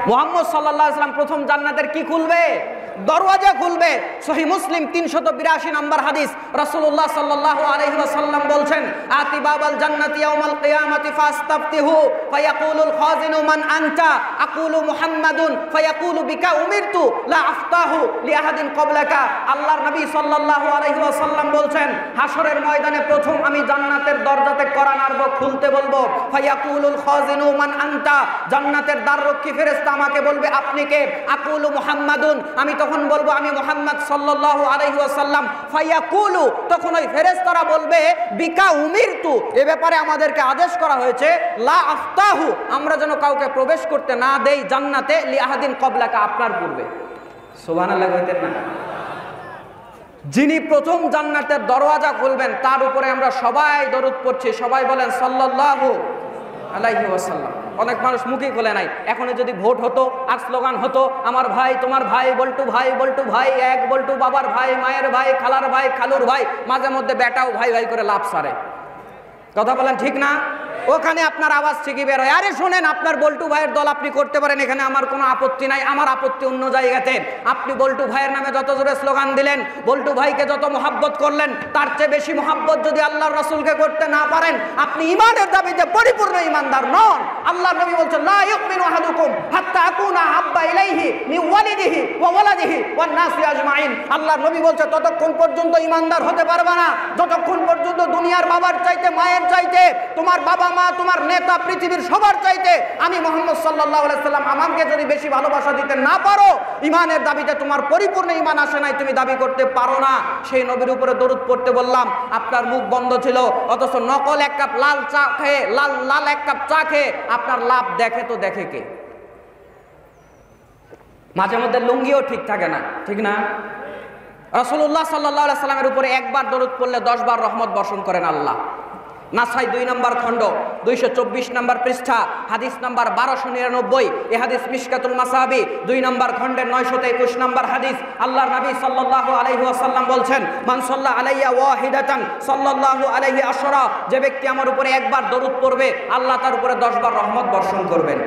মুহাম্মদ সাল্লাল্লাহু আলাইহি ওয়াসাল্লাম প্রথম জান্নাতের কি খুলবে? দরওয়াজা খুলবে। সহিহ মুসলিম 382 নম্বর হাদিস, রাসূলুল্লাহ সাল্লাল্লাহু আলাইহি ওয়াসাল্লাম বলছেন, আতি বাবাল জান্নাতি ইয়াউমাল কিয়ামাতি ফাস্তাফতিহু ফায়াকুলুল খাজিনু মান আনতা আকুলু মুহাম্মাদুন ফায়াকুলু বিকা উমিরতু লা আফতাহু লিআহাদিন ক্বাবলাকা। আল্লাহর নবী সাল্লাল্লাহু আলাইহি ওয়াসাল্লাম বলছেন, হাসরের ময়দানে প্রথম আমি জান্নাতের দরজাতে কড়া নাড়ব, খুলতে বলবো। ফায়াকুলুল খাজিনু মান আনতা, জান্নাতের দ্বাররক্ষী ফেরেশতা আমাকে বলবে আপনি কে? আকুলু মুহাম্মাদুন, আমি তখন বলবো আমি মুহাম্মদ সাল্লাল্লাহু আলাইহি ওয়াসাল্লাম। ফায়াকুলু, তখন ওই ফেরেশতারা বলবে বিকা উমিরতু, এ ব্যাপারে আমাদেরকে আদেশ করা হয়েছে, লা আফতাহু, আমরা যেন কাউকে প্রবেশ করতে না দেই জান্নাতে, লিআহাদিন ক্বাবলাকা, আপনার পূর্বে। সুবহানাল্লাহ কইতেন না? যিনি প্রথম জান্নাতের দরওয়াজা খুলবেন তার উপরে আমরা সবাই দরুদ পড়ছি, সবাই বলেন সাল্লাল্লাহু আলাইহি ওয়াসাল্লাম। অনেক মানুষ মুখই খোলে নাই। এখন যদি ভোট হতো আর স্লোগান হতো, আমার ভাই তোমার ভাই, বল্টু ভাই, বল্টু ভাই এক, বল্টু বাবার ভাই, মায়ের ভাই, খালার ভাই, খালুর ভাই, মাঝে মধ্যে বেটাও ভাই ভাই করে লাভ সারে। কথা বলেন ঠিক না? ওখানে আপনার আওয়াজ ঠিকই বের হয়, আরে শোনেন আপনার বল্টু ভাইয়ের দল আপনি করতে পারেন, এখানে আমার কোনো আপত্তি নাই, আমার আপত্তি অন্য জায়গাতে। আপনি বল্টু ভাইয়ের নামে যত জোরে স্লোগান দিলেন, বল্টু ভাইকে যত মোহাব্বত করলেন, তার চেয়ে বেশি মোহাব্বত যদি আল্লাহর রাসূলকে করতে না পারেন, আপনি ইমানের দাবিতে পরিপূর্ণ ইমানদার নন। আল্লাহর নবী বলছেন, লা ইউমিনু আহাদুকুম হাত্তা আকুনা হাব্বা ইলাইহি মিন ওয়ালিদিহি ওয়া ওয়ালাদিহি ওয়ান নাসি আজমাইন। আল্লাহর নবী বলছে ততক্ষণ পর্যন্ত ইমানদার হতে পারবে না যতক্ষণ পর্যন্ত দুনিয়ার বাবার চাইতে, মায়ের চাইতে, তোমার বাবা মা, তোমার নেতা, পৃথিবীর সবার চাইতে আমি মুহাম্মদ সাল্লাল্লাহু আলাইহি সাল্লাম আমাকে যদি বেশি ভালোবাসা দিতে না পারো, ইমানের দাবিতে তোমার পরিপূর্ণ ইমান আসে নাই, তুমি দাবি করতে পারো না। সেই নবীর উপরে দরুদ পড়তে বললাম, আপনার মুখ বন্ধ ছিল, অথচ নকল এক কাপ লাল চা খেয়ে, লাল এক কাপ চা খেয়ে আপনার লাভ দেখে তো দেখে কে? মাঝে মধ্যে লুঙ্গিও ঠিক থাকে না, ঠিক না? রাসূলুল্লাহ সাল্লাল্লাহু আলাইহি সাল্লামের উপরে একবার দরুদ পড়লে 10 বার রহমত বর্ষণ করেন আল্লাহ। নাসাই 2 নম্বর খণ্ড 224 নম্বর পৃষ্ঠা, হাদিস নাম্বার 1299, এ হাদিস মিশকাতুল মাসাবি 2 নম্বর খণ্ডের 921 নম্বর হাদিস। আল্লাহর নবী সাল্লাল্লাহু আলাইহি ওয়াসাল্লাম বলছেন, মান সাল্লা আলাইয়া ওয়াহিদাতান সাল্লাল্লাহু আলাইহি আশরা, যে ব্যক্তি আমার উপরে একবার দরুদ পড়বে আল্লাহ তার উপরে 10 বার রহমত বর্ষণ করবেন।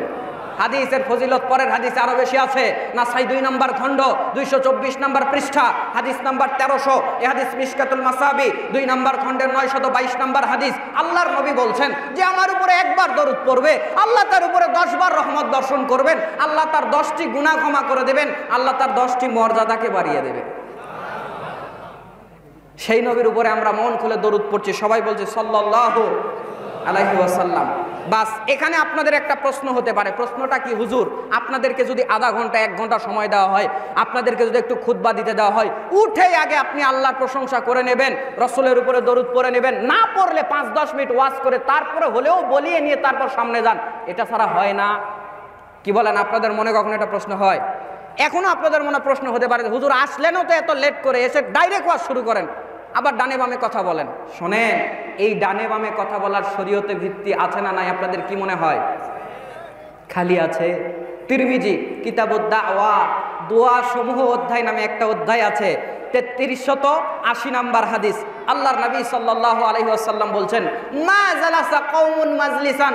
হাদিসের ফজিলত পরের হাদিসে আরো বেশি আছে। নাসাই 2 নম্বর খণ্ড 224 নম্বর পৃষ্ঠা, হাদিস নাম্বার 1300, এ হাদিস মিশকাতুল মাসাবি 2 নম্বর খণ্ডের 922 নম্বর হাদিস। আল্লাহর নবী বলছেন যে আমার উপরে একবার দরুদ পড়বে আল্লাহ তার উপরে 10 বার রহমত বর্ষণ করবেন, আল্লাহ তার 10টি গুনাহ ক্ষমা করে দেবেন, আল্লাহ তার 10টি মর্যাদাকে বাড়িয়ে দেবেন। সেই নবীর উপরে আমরা মন খুলে দরুদ পড়ছি, সবাই বলছে সাল্লাল্লাহু আলাইহি ওয়াসাল্লাম। বাস এখানে আপনাদের একটা প্রশ্ন হতে পারে, প্রশ্নটা কি? হুজুর আপনাদেরকে যদি আধা ঘন্টা 1 ঘন্টা সময় দেওয়া হয়, আপনাদেরকে যদি একটু খুতবা দিতে দেওয়া হয়, উঠেই আগে আপনি আল্লাহর প্রশংসা করে নেবেন, রাসূলের উপরে দরুদ পড়ে নেবেন, না পড়লে 5-10 মিনিট ওয়াজ করে তারপরে হলেও বলিয়ে নিয়ে তারপর সামনে যান, এটা ছাড়া হয় না? কি বলেন? আপনাদের মনে কখনো এটা প্রশ্ন হয়? এখনো আপনাদের মনে প্রশ্ন হতে পারে, হুজুর আসলেনও তো এত লেট করে, এসে ডাইরেক্ট ওয়াজ শুরু করেন, আবার ডানে বামে কথা বলেন। শোনেন, এই ডানে বামে কথা বলার শরীয়তে ভিত্তি আছে না নাই? আপনাদের কি মনে হয়? খালি আছে। তিরমিজি কিতাবুদ দাওয়া, দোয়া সমূহ অধ্যায় নামে একটা অধ্যায় আছে, 3380 নম্বর হাদিস। আল্লাহর নবী সাল্লাল্লাহু আলাইহি ওয়াসাল্লাম বলছেন, মা জালাসা কওমুন মাজলিসান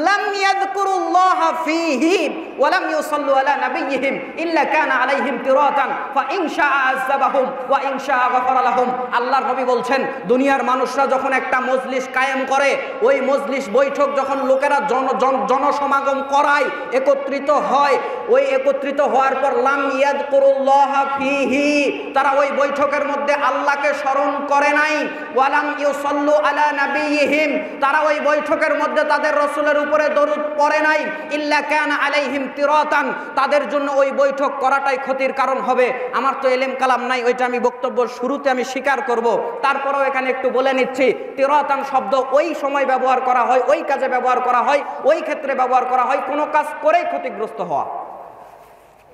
লাম ইয়াযকুরুল্লাহা ফীহি ওয়া লাম ইউসাল্লু আলা নাবিয়্যিহিম ইল্লা কানা আলাইহিম তিরাতান ফা ইন শাআ আযাবাহুম ওয়া ইন শাআ গফারা লাহুম। আল্লাহর নবী বলছেন, দুনিয়ার মানুষরা যখন একটা মজলিস কায়েম করে, ওই মজলিস বৈঠক যখন লোকেরা জনসমাগম করায়, একত্রিত হয়, ওই একত্রিত হওয়ার পর লাম ইয়াযকুরুল্লাহা ফীহি, তারা ওই বৈঠকের মধ্যে আল্লাহকে স্মরণ করে নাই, ওয়ালাম ইউসাল্লু আলা নাবিয়্যিহিম, তারা ওই বৈঠকের মধ্যে তাদের রাসূলের উপরে দরুদ পড়ে নাই, ইল্লা কানা আলাইহিম তিরাতান, তাদের জন্য ওই বৈঠক করাটাই ক্ষতির কারণ হবে। আমার তো এলেম কালাম নাই, ওইটা আমি বক্তব্যের শুরুতে আমি স্বীকার করব, তারপরেও এখানে একটু বলে নিচ্ছি, তিরাতান শব্দ ওই সময় ব্যবহার করা হয়, ওই কাজে ব্যবহার করা হয়, ওই ক্ষেত্রে ব্যবহার করা হয় কোনো কাজ করেই ক্ষতিগ্রস্ত হওয়া,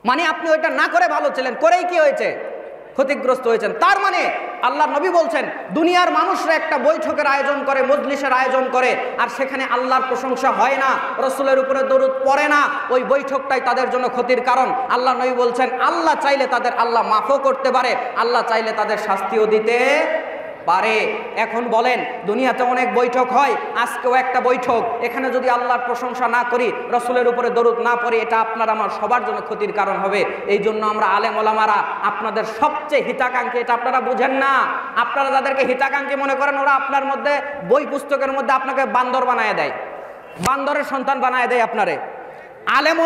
মানে আপনি ওইটা না করে ভালো ছিলেন, করেই কি হয়েছে? ক্ষতিগ্রস্ত হয়েছেন। তার মানে আল্লাহর নবী বলছেন, দুনিয়ার মানুষরা একটা বৈঠকের আয়োজন করে, মজলিসের আয়োজন করে, আর সেখানে আল্লাহর প্রশংসা হয় না, রাসূলের উপরে দরুদ পড়ে না, ওই বৈঠকটাই তাদের জন্য ক্ষতির কারণ। আল্লাহর নবী বলছেন, আল্লাহ চাইলে তাদের আল্লাহ মাফও করতে পারে, আল্লাহ চাইলে তাদের শাস্তিও দিতে পারে। এখন বলেন, দুনিয়াতে অনেক বৈঠক হয়, আজকেও একটা বৈঠক, এখানে যদি আল্লাহর প্রশংসা না করি, রসুলের উপরে দরুদ না পড়ি, এটা আপনার আমার সবার জন্য ক্ষতির কারণ হবে। এই জন্য আমরা আলেম ওলামারা আপনাদের সবচেয়ে হিতাকাঙ্ক্ষী, এটা আপনারা বুঝেন না। আপনারা যাদেরকে হিতাকাঙ্ক্ষী মনে করেন, ওরা আপনার মধ্যে বই পুস্তকের মধ্যে আপনাকে বান্দর বানায় দেয়, বান্দরের সন্তান বানায় দেয় আপনারে। আলেম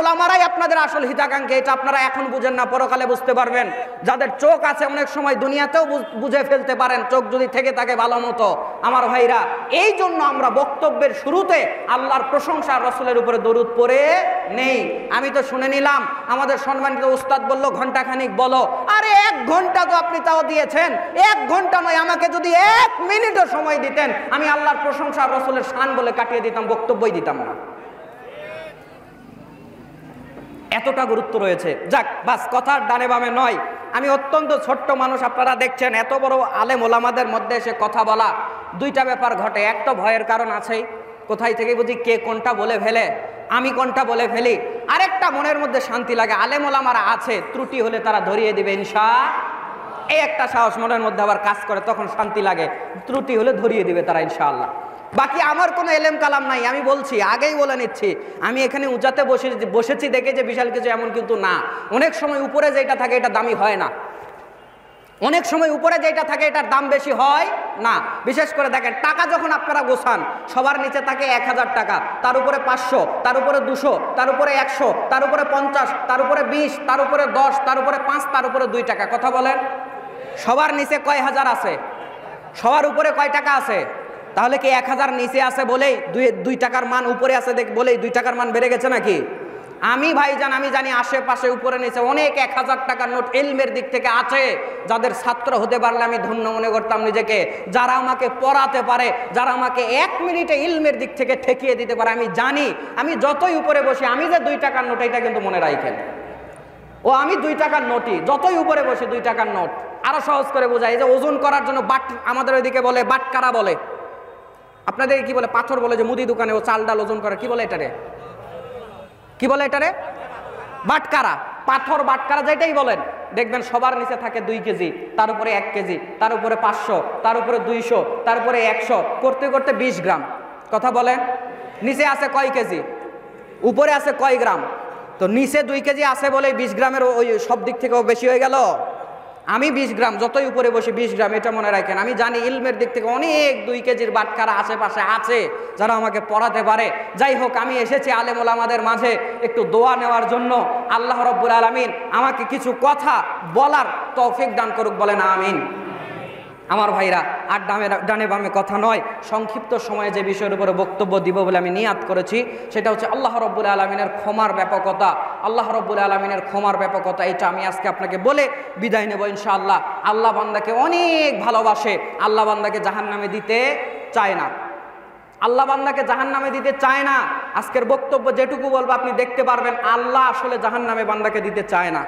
ওলামারাই আপনাদের আসল হিতাকাঙ্ক্ষী, এটা আপনারা এখন বুঝেন না, পরকালে বুঝতে পারবেন। যাদের চোখ আছে অনেক সময় দুনিয়াতেও বুঝে ফেলতে পারেন, চোখ যদি থেকে থাকে ভালো মতো। আমার ভাইরা, এই জন্য আমরা বক্তব্যের শুরুতে আল্লাহর প্রশংসা, রসুলের উপরে দরুদ পড়ে নেই। আমি তো শুনে নিলাম, আমাদের সম্মানিত উস্তাদ বলল ঘন্টাখানিক বলো। আরে 1 ঘন্টা তো আপনি তাও দিয়েছেন, 1 ঘন্টা নয়, আমাকে যদি 1 মিনিটও সময় দিতেন, আমি আল্লাহর প্রশংসা, রসুলের শান বলে কাটিয়ে দিতাম, বক্তব্যই দিতাম না। এতটা গুরুত্ব রয়েছে। যাক, বাস, কথার ডানে বামে নয়। আমি অত্যন্ত ছোট্ট মানুষ, আপনারা দেখছেন, এত বড় আলেম ওলামাদের মধ্যে এসে কথা বলা, 2টা ব্যাপার ঘটে। এক তো ভয়ের কারণ আছেই, কোথায় থেকে বুঝি কে কোনটা বলে ফেলে, আমি কোনটা বলে ফেলি। আরেকটা, মনের মধ্যে শান্তি লাগে, আলেম ওলামারা আছে, ত্রুটি হলে তারা ধরিয়ে দিবে ইনশাআল্লাহ। এই একটা সাহস মনের মধ্যে আবার কাজ করে, তখন শান্তি লাগে, ত্রুটি হলে ধরিয়ে দিবে তারা ইনশাআল্লাহ। বাকি আমার কোনো এলেম কালাম নাই, আমি বলছি, আগেই বলে নিচ্ছি, আমি এখানে উঁচাতে বসেছি দেখে যে বিশাল কিছু এমন কিন্তু না। অনেক সময় উপরে যেটা থাকে এটা দামি হয় না, অনেক সময় উপরে যেটা থাকে এটার দাম বেশি হয় না। বিশেষ করে দেখেন, টাকা যখন আপনারা গোছান, সবার নিচে থাকে 1000 টাকা, তার উপরে 500, তার উপরে 200, তার উপরে 100, তার উপরে 50, তার উপরে 20, তার উপরে 10, তার উপরে 5, তার উপরে 2 টাকা। কথা বলেন, সবার নিচে কয় হাজার আছে? সবার উপরে কয় টাকা আছে? তাহলে কি 1000 নিচে আছে বলেই 2 টাকার মান উপরে আছে বলেই 2 টাকার মান বেড়ে গেছে নাকি? আমি ভাইজান, আমি জানি আশেপাশে উপরে নিচে অনেক 1000 টাকার নোট ইলমের দিক থেকে আছে, যাদের ছাত্র হতে পারলে আমি ধন্য মনে করতাম নিজেকে। যারা আমাকে পড়াতে পারে, যারা আমাকে 1 মিনিটে ইলমের দিক থেকে ঠেকিয়ে দিতে পারে। আমি জানি, আমি যতই উপরে বসি, আমি যে 2 টাকার নোট, এটা কিন্তু মনে রাখেন। ও আমি 2 টাকার নোটই, যতই উপরে বসে 2 টাকার নোট। আরো সহজ করে বোঝাই, যে ওজন করার জন্য আমাদের ওইদিকে বলে বাটকারা বলে, আপনাদের কি বলে? পাথর বলে, যে মুদি দোকানে ও চাল ডাল ওজন করে, কি বলে এটারে? কি বলে এটারে? বাটকারা, পাথর বাটকারা, যেটাই বলেন। দেখবেন সবার নিচে থাকে 2 কেজি, তার উপরে 1 কেজি, তার উপরে 500, তার উপরে 200, তার উপরে 100, করতে করতে 20 গ্রাম। কথা বলেন, নিচে আছে কয় কেজি, উপরে আছে কয় গ্রাম? তো নিচে 2 কেজি আছে বলে 20 গ্রামের ওই সব দিক থেকেও বেশি হয়ে গেল। আমি 20 গ্রাম, যতই উপরে বসে 20 গ্রাম, এটা মনে রাখেন। আমি জানি ইলমের দিক থেকে অনেক 2 কেজির বাটকারা আশেপাশে আছে, যারা আমাকে পড়াতে পারে। যাই হোক, আমি এসেছি আলেম ওলামাদের মাঝে একটু দোয়া নেওয়ার জন্য। আল্লাহ রাব্বুল আলামিন আমাকে কিছু কথা বলার তৌফিক দান করুক, বলেন আমিন। আমার ভাইরা, আর ডানে বামে কথা নয়, সংক্ষিপ্ত সময়ে যে বিষয়ের উপরে বক্তব্য দিব বলে আমি নিয়াত করেছি, সেটা হচ্ছে আল্লাহ রাব্বুল আলামিনের ক্ষমার ব্যাপকতা। আল্লাহ রাব্বুল আলামিনের ক্ষমার ব্যাপকতা, এটা আমি আজকে আপনাকে বলে বিদায় নেব ইনশাআল্লাহ। আল্লাহ বান্দাকে অনেক ভালোবাসে, আল্লাহ বান্দাকে জাহান্নামে দিতে চায় না, আল্লাহ বান্দাকে জাহান্নামে দিতে চায় না। আজকের বক্তব্য যেটুকু বলবো আপনি দেখতে পারবেন, আল্লাহ আসলে জাহান্নামে বান্দাকে দিতে চায় না।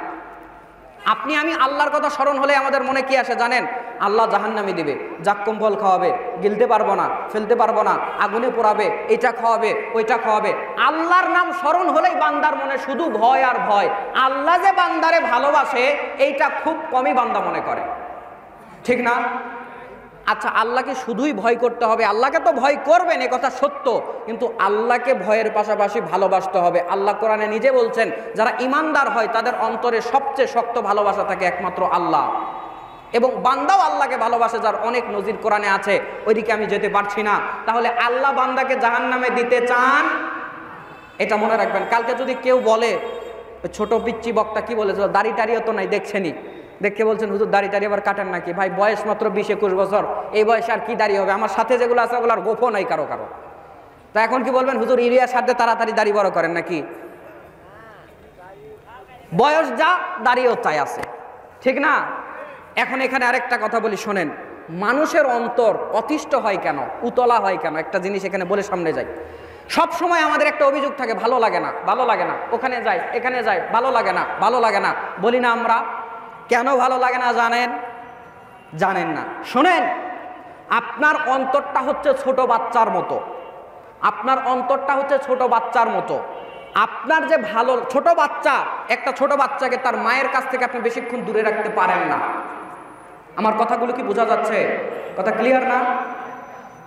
আপনি আমি আল্লাহর কথা স্মরণ হলে আমাদের মনে কি আসে জানেন? আল্লাহ জাহান্নামে দিবে, জাক্কুম ফল খাওয়াবে, গিলতে পারবো না, ফেলতে পারবো না, আগুনে পোড়াবে, এটা খাওয়াবে, ওইটা খাওয়াবে। আল্লাহর নাম স্মরণ হলেই বান্দার মনে শুধু ভয় আর ভয়। আল্লাহ যে বান্দারে ভালোবাসে, এইটা খুব কমই বান্দা মনে করে, ঠিক না? আচ্ছা, আল্লাহকে শুধুই ভয় করতে হবে? আল্লাহকে তো ভয় করবেন, এ কথা সত্য, কিন্তু আল্লাহকে ভয়ের পাশাপাশি ভালোবাসতে হবে। আল্লাহ কোরআনে নিজে বলছেন, যারা ইমানদার হয় তাদের অন্তরে সবচেয়ে শক্ত ভালোবাসা থাকে একমাত্র আল্লাহ, এবং বান্দাও আল্লাহকে ভালোবাসে, যার অনেক নজির কোরআনে আছে। ওইদিকে আমি যেতে পারছি না। তাহলে আল্লাহ বান্দাকে জাহান্নামে দিতে চান, এটা মনে রাখবেন। কালকে যদি কেউ বলে, ছোট পিচ্চি বক্তা কি বলেছিল, দাড়ি টাড়িও তো নাই দেখছেনি, দেখে বলছেন হুজুর দাড়ি টাড়ি আবার কাটেন নাকি? ভাই, বয়স মাত্র 20-21 বছর, এই বয়সে আর কি দাড়ি হবে? আমার সাথে যেগুলো আছে ওগুলো আর গোফও নাই কারো কারো। তা এখন কি বলবেন, হুজুর ইরিয়ার সাথে তাড়াতাড়ি দাড়ি বড় করেন নাকি? বয়স যা, দাড়িও তাই আছে, ঠিক না? এখন এখানে আরেকটা কথা বলি, শোনেন। মানুষের অন্তর অতিষ্ঠ হয় কেন, উতলা হয় কেন? একটা জিনিস এখানে বলে সামনে যাই। সব সময় আমাদের একটা অভিযোগ থাকে, ভালো লাগে না, ভালো লাগে না, ওখানে যাই এখানে যাই, ভালো লাগে না, ভালো লাগে না, বলি না আমরা? কেন ভালো লাগে না জানেন? জানেন না? শোনেন, আপনার অন্তরটা হচ্ছে ছোট বাচ্চার মতো। আপনার অন্তরটা হচ্ছে ছোট বাচ্চার মতো। আপনার যে ভালো ছোট বাচ্চা, একটা ছোট বাচ্চাকে তার মায়ের কাছ থেকে আপনি বেশিক্ষণ দূরে রাখতে পারেন না। আমার কথাগুলো কি বোঝা যাচ্ছে? কথা ক্লিয়ার না?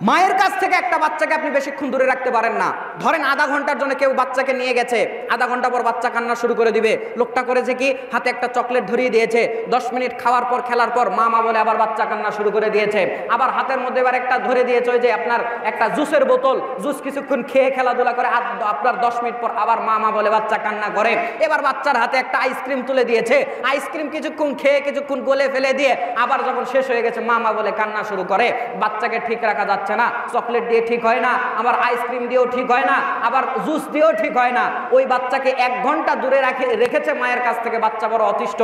মায়ের কাছ থেকে একটা বাচ্চাকে আপনি বেশিক্ষণ দূরে রাখতে পারেন না। ধরেন আধা ঘন্টার জন্য কেউ বাচ্চাকে নিয়ে গেছে, আধা ঘন্টা পর বাচ্চা কান্না শুরু করে দিবে। লোকটা করেছে কি, হাতে একটা চকলেট ধরিয়ে দিয়েছে, 10 মিনিট খাওয়ার পর খেলার পর মা মা বলে আবার বাচ্চা কান্না শুরু করে দিয়েছে। আবার হাতের মধ্যে এবার একটা ধরে দিয়েছে ওই যে আপনার একটা জুসের বোতল, জুস কিছুক্ষণ খেয়ে খেলাধুলা করে আপনার 10 মিনিট পর আবার মা মা বলে বাচ্চা কান্না করে। এবার বাচ্চার হাতে একটা আইসক্রিম তুলে দিয়েছে, আইসক্রিম কিছুক্ষণ খেয়ে কিছুক্ষণ গলে ফেলে দিয়ে আবার যখন শেষ হয়ে গেছে মা মা বলে কান্না শুরু করে। বাচ্চাকে ঠিক রাখা যাচ্ছে না, চকলেট দিয়ে ঠিক হয় না, আবার আইসক্রিম দিয়েও ঠিক হয় না, আবার জুস দিয়েও ঠিক হয় না। ওই বাচ্চাকে 1 ঘন্টা দূরে রেখেছে মায়ের কাছ থেকে, বাচ্চা বড় অতিষ্ঠ।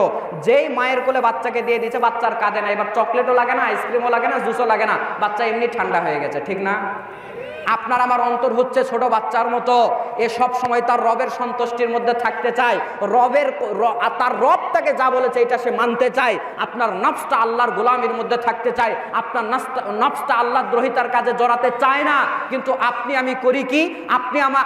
যেই মায়ের কোলে বাচ্চাকে দিয়ে দিয়েছে, বাচ্চার কাঁদে না, এবার চকলেটও লাগে না, আইসক্রিমও লাগে না, জুসও লাগে না, বাচ্চা এমনি ঠান্ডা হয়ে গেছে, ঠিক না? আপনার আমার অন্তর হচ্ছে ছোট বাচ্চার মতো, এ সব সময় তার রবের সন্তুষ্টির মধ্যে থাকতে চায়, তার রব তাকে যা বলেছে এটা সে মানতে চায়। আপনার নফসটা আল্লাহর গোলামির মধ্যে থাকতে চায়, আপনার নফসটা আল্লাহর দ্রোহিতার কাজে জড়াতে চায় না। কিন্তু আপনি আমি করি কি,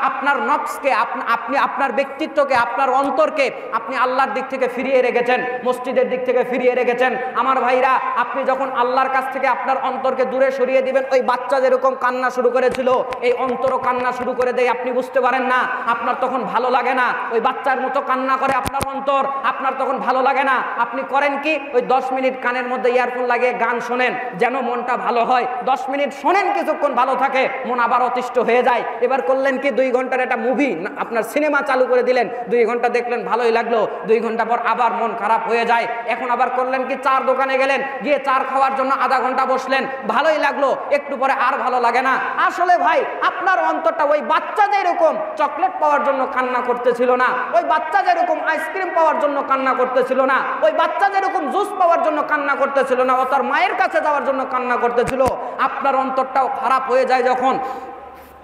আপনার নফসকে, আপনি আপনার ব্যক্তিত্বকে, আপনার অন্তরকে আপনি আল্লাহর দিক থেকে ফিরিয়ে রেখেছেন, মসজিদের দিক থেকে ফিরিয়ে রেখেছেন। আমার ভাইরা, আপনি যখন আল্লাহর কাছ থেকে আপনার অন্তরকে দূরে সরিয়ে দিবেন, ওই বাচ্চা যেরকম কান্না শুরু করেছিল এই অন্তরও কান্না শুরু করে দেয়, আপনি বুঝতে পারেন না, আপনার তখন ভালো লাগে না। ওই বাচ্চার মতো কান্না করে আপনার অন্তর, আপনার তখন ভালো লাগে না। আপনি করেন কি, ওই 10 মিনিট কানের মধ্যে ইয়ারফোন লাগিয়ে গান শোনেন, যেন মনটা ভালো হয়। 10 মিনিট শোনেন, কিছুক্ষণ ভালো থাকে, মন আবার অতিষ্ঠ হয়ে যায়। এবার করলেন কি, 2 ঘন্টার একটা মুভি আপনার সিনেমা চালু করে দিলেন, 2 ঘন্টা দেখলেন, ভালোই লাগলো, 2 ঘন্টা পর আবার মন খারাপ হয়ে যায়। এখন আবার করলেন কি, চার দোকানে গেলেন, গিয়ে চার খাওয়ার জন্য আধা ঘন্টা বসলেন, ভালোই লাগলো, একটু পরে আর ভালো লাগে না। আসলে ভাই, আপনার অন্তরটা ওই বাচ্চা যেরকম চকলেট পাওয়ার জন্য কান্না করতেছিল না, ওই বাচ্চা যেরকম আইসক্রিম পাওয়ার জন্য কান্না করতেছিল না, ওই বাচ্চা যেরকম জুস পাওয়ার জন্য কান্না করতেছিল না, ও তার মায়ের কাছে যাওয়ার জন্য কান্না করতেছিল। আপনার অন্তরটাও খারাপ হয়ে যায় যখন,